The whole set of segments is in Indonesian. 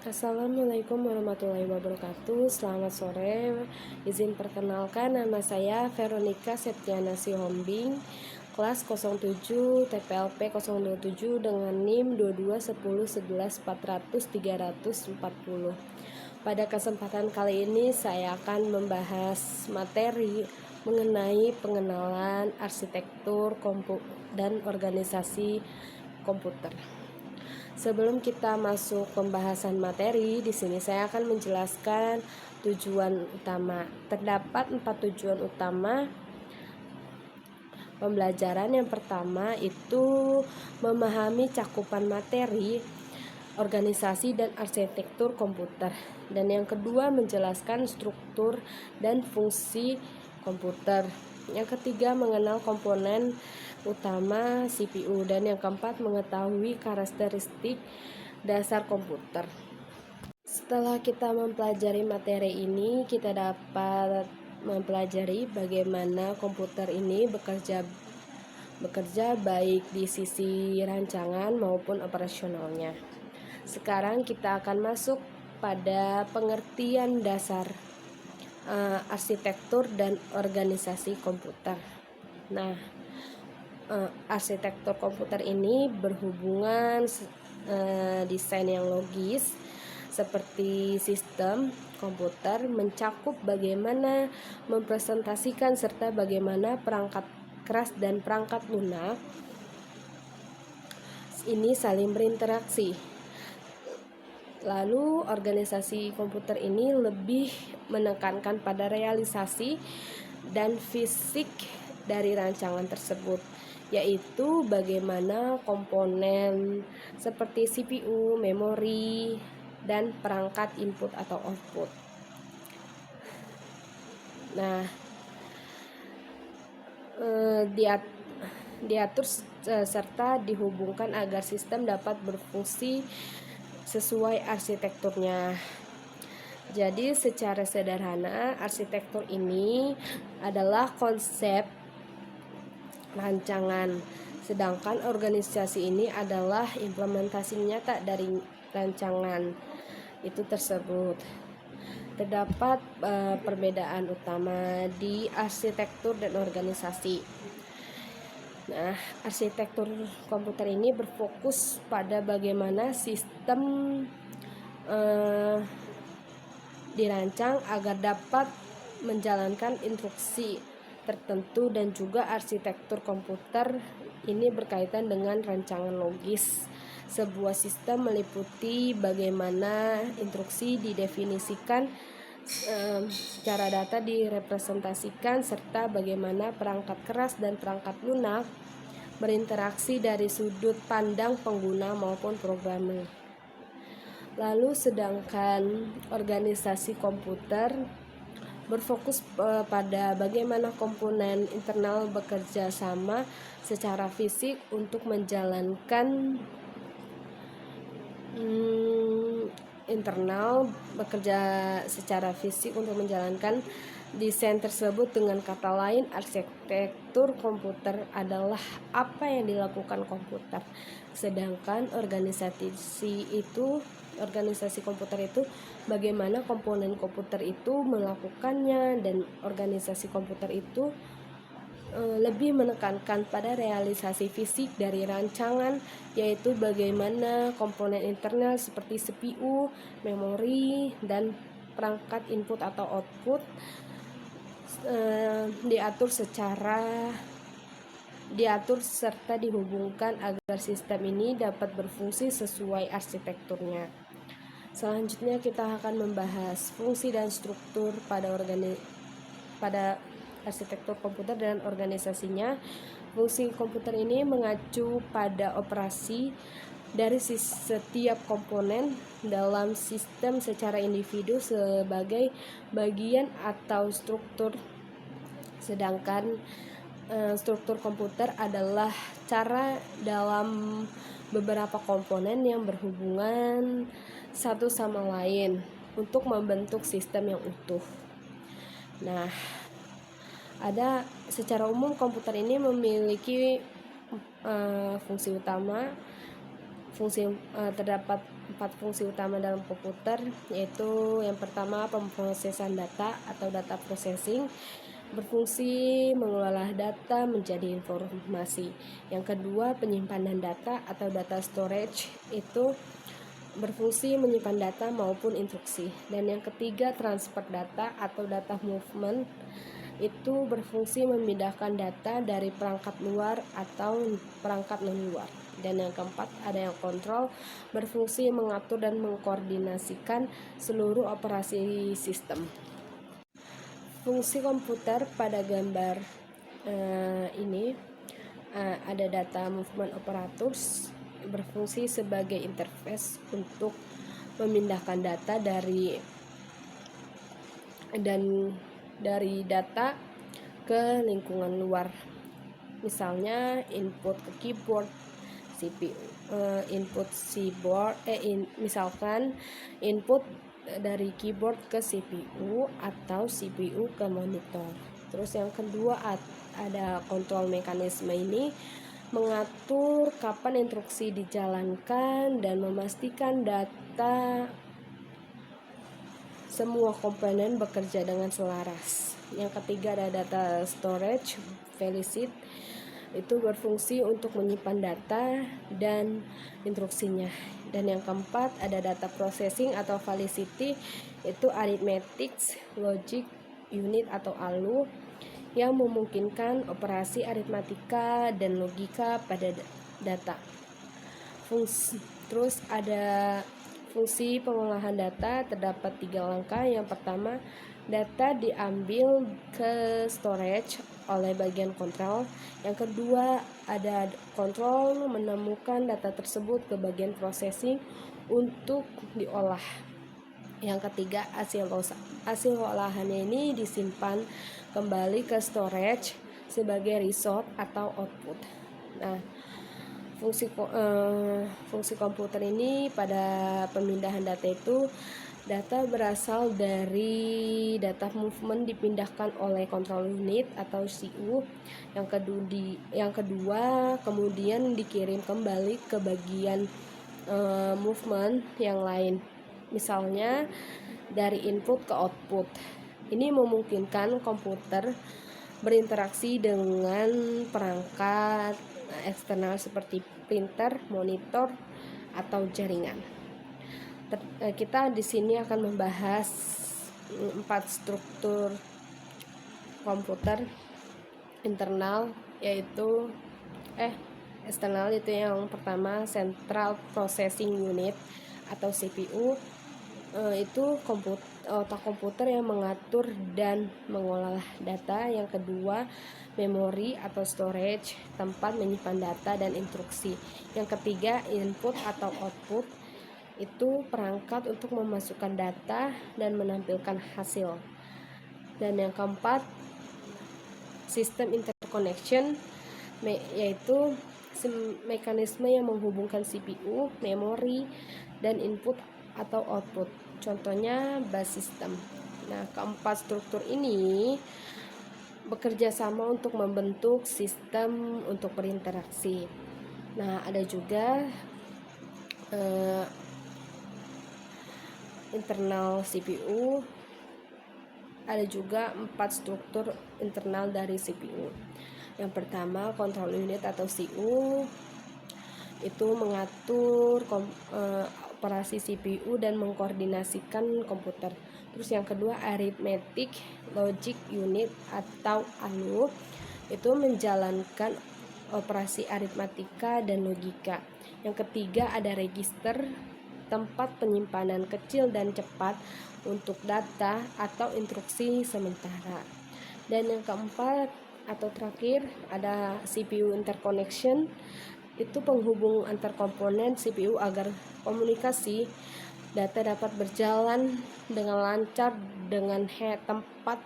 Assalamualaikum warahmatullahi wabarakatuh. Selamat sore. Izin perkenalkan, nama saya Veronica Septiana Sihombing, kelas 07 TPLP 027 dengan NIM 2210114100 Pada kesempatan kali ini saya akan membahas materi mengenai pengenalan arsitektur dan organisasi komputer. Sebelum kita masuk pembahasan materi, di sini saya akan menjelaskan tujuan utama. Terdapat 4 tujuan utama pembelajaran. Yang pertama itu memahami cakupan materi, organisasi dan arsitektur komputer. Dan yang kedua menjelaskan struktur dan fungsi komputer. Yang ketiga mengenal komponen utama CPU, dan yang keempat mengetahui karakteristik dasar komputer. Setelah kita mempelajari materi ini, kita dapat mempelajari bagaimana komputer ini bekerja baik di sisi rancangan maupun operasionalnya. Sekarang kita akan masuk pada pengertian dasar arsitektur dan organisasi komputer. Nah, arsitektur komputer ini berhubungan desain yang logis seperti sistem komputer, mencakup bagaimana mempresentasikan serta bagaimana perangkat keras dan perangkat lunak ini saling berinteraksi. Lalu organisasi komputer ini lebih menekankan pada realisasi dan fisik dari rancangan tersebut, yaitu bagaimana komponen seperti CPU, memori, dan perangkat input atau output. Nah, diatur serta dihubungkan agar sistem dapat berfungsi sesuai arsitekturnya. Jadi secara sederhana, arsitektur ini adalah konsep rancangan, sedangkan organisasi ini adalah implementasi nyata dari rancangan itu tersebut. Terdapat perbedaan utama di arsitektur dan organisasi. Nah, arsitektur komputer ini berfokus pada bagaimana sistem dirancang agar dapat menjalankan instruksi tertentu, dan juga arsitektur komputer ini berkaitan dengan rancangan logis. Sebuah sistem meliputi bagaimana instruksi didefinisikan, cara data direpresentasikan, serta bagaimana perangkat keras dan perangkat lunak berinteraksi dari sudut pandang pengguna maupun programmer. Lalu sedangkan organisasi komputer berfokus pada bagaimana komponen internal bekerja sama secara fisik untuk menjalankan desain tersebut. Dengan kata lain, arsitektur komputer adalah apa yang dilakukan komputer, sedangkan organisasi komputer itu bagaimana komponen komputer itu melakukannya, dan organisasi komputer itu lebih menekankan pada realisasi fisik dari rancangan, yaitu bagaimana komponen internal seperti CPU, memori, dan perangkat input atau output diatur serta dihubungkan agar sistem ini dapat berfungsi sesuai arsitekturnya. Selanjutnya kita akan membahas fungsi dan struktur pada arsitektur komputer dan organisasinya. Fungsi komputer ini mengacu pada operasi dari setiap komponen dalam sistem secara individu sebagai bagian atau struktur. Sedangkan struktur komputer adalah cara dalam beberapa komponen yang berhubungan satu sama lain untuk membentuk sistem yang utuh. Nah, secara umum komputer ini memiliki fungsi utama. Terdapat 4 fungsi utama dalam komputer, yaitu yang pertama pemrosesan data atau data processing, berfungsi mengolah data menjadi informasi. Yang kedua, penyimpanan data atau data storage, itu berfungsi menyimpan data maupun instruksi. Dan yang ketiga, transfer data atau data movement, itu berfungsi memindahkan data dari perangkat luar atau perangkat non-luar. Dan yang keempat, ada yang kontrol, berfungsi mengatur dan mengkoordinasikan seluruh operasi sistem. Fungsi komputer pada gambar ini ada data movement operators, berfungsi sebagai interface untuk memindahkan data dari data ke lingkungan luar. Misalnya input ke keyboard, CPU, misalkan input dari keyboard ke CPU atau CPU ke monitor. Terus yang kedua, ada kontrol mekanisme. Ini mengatur kapan instruksi dijalankan dan memastikan data semua komponen bekerja dengan selaras. Yang ketiga, ada data storage, Felicit, itu berfungsi untuk menyimpan data dan instruksinya. Dan yang keempat, ada data processing atau Felicity, itu arithmetics, logic, unit atau ALU, yang memungkinkan operasi aritmatika dan logika pada data. Terus ada fungsi pengolahan data, terdapat 3 langkah. Yang pertama, data diambil ke storage oleh bagian kontrol. Yang kedua, ada kontrol menemukan data tersebut ke bagian processing untuk diolah. Yang ketiga, hasil olahannya ini disimpan kembali ke storage sebagai result atau output. Nah, fungsi komputer ini pada pemindahan data itu, data berasal dari data movement dipindahkan oleh control unit atau CU. Yang kedua kemudian dikirim kembali ke bagian movement yang lain, misalnya dari input ke output. Ini memungkinkan komputer berinteraksi dengan perangkat eksternal seperti printer, monitor, atau jaringan. Kita di sini akan membahas 4 struktur komputer internal, yaitu eksternal, itu yang pertama Central Processing Unit atau CPU, itu otak komputer yang mengatur dan mengolah data. Yang kedua, memori atau storage, tempat menyimpan data dan instruksi. Yang ketiga, input atau output, itu perangkat untuk memasukkan data dan menampilkan hasil. Dan yang keempat, sistem interconnection, yaitu mekanisme yang menghubungkan CPU, memori, dan input atau output. Contohnya bus system. Nah, keempat struktur ini bekerja sama untuk membentuk sistem untuk berinteraksi. Nah, ada juga internal CPU. Ada juga 4 struktur internal dari CPU. Yang pertama, control unit atau CU, itu mengatur operasi CPU dan mengkoordinasikan komputer. Terus yang kedua, arithmetic logic unit atau ALU, itu menjalankan operasi aritmatika dan logika. Yang ketiga, ada register, tempat penyimpanan kecil dan cepat untuk data atau instruksi sementara. Dan yang keempat atau terakhir, ada CPU interconnection, itu penghubung antar komponen CPU agar komunikasi data dapat berjalan dengan lancar dengan tempat.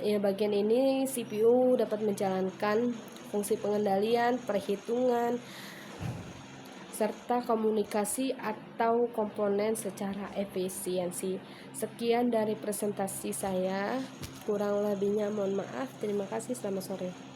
Ya, bagian ini CPU dapat menjalankan fungsi pengendalian, perhitungan, serta komunikasi atau komponen secara efisiensi. Sekian dari presentasi saya, kurang lebihnya mohon maaf. Terima kasih, selamat sore.